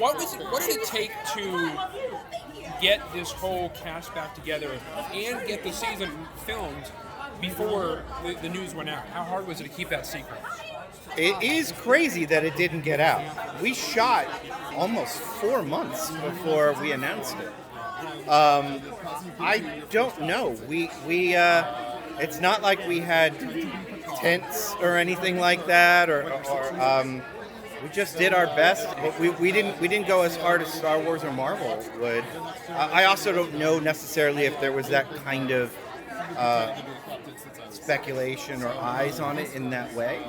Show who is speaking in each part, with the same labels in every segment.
Speaker 1: What did it take to get this whole cast back together and get the season filmed before the news went out? How hard was it to keep that secret?
Speaker 2: It is crazy that it didn't get out. We shot almost 4 months before we announced it. I don't know. It's not like we had tents or anything like that, or we just did our best. We didn't go as hard as Star Wars or Marvel would. I also don't know necessarily if there was that kind of speculation or eyes on it in that way.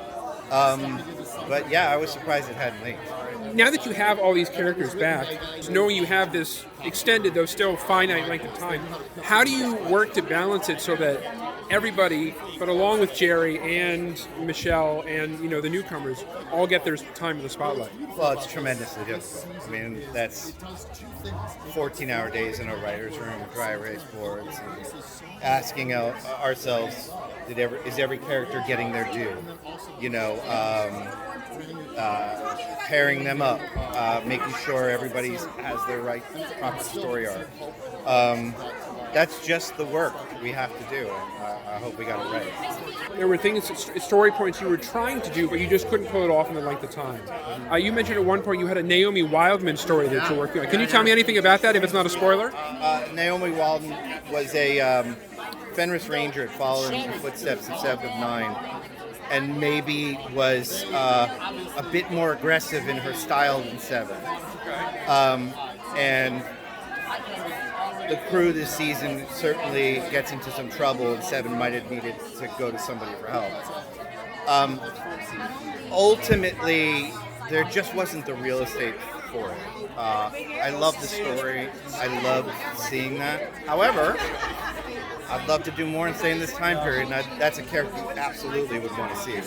Speaker 2: But yeah, I was surprised it hadn't leaked.
Speaker 1: Now that you have all these characters back, knowing you have this extended, though still finite length of time, how do you work to balance it so that everybody, but along with Jerry and Michelle and the newcomers, all get their time in the spotlight?
Speaker 2: Well, it's tremendously difficult. I mean, that's 14-hour days in a writer's room, dry erase boards, and asking ourselves, is every character getting their due? Pairing them up, making sure everybody has their proper story arc. That's just the work we have to do, and I hope we got it right.
Speaker 1: There were things, story points you were trying to do, but you just couldn't pull it off in the length of time. You mentioned at one point you had a Naomi Wildman story that you're working on. Can you tell me anything about that, if it's not a spoiler?
Speaker 2: Naomi Wildman was a Fenris Ranger following the footsteps of Seven of Nine, and maybe was a bit more aggressive in her style than Seven. And the crew this season certainly gets into some trouble, and Seven might have needed to go to somebody for help. Ultimately, there just wasn't the real estate for it. I love the story. I love seeing that. However, I'd love to do more and stay in this time period, and that's a character you absolutely would want to see.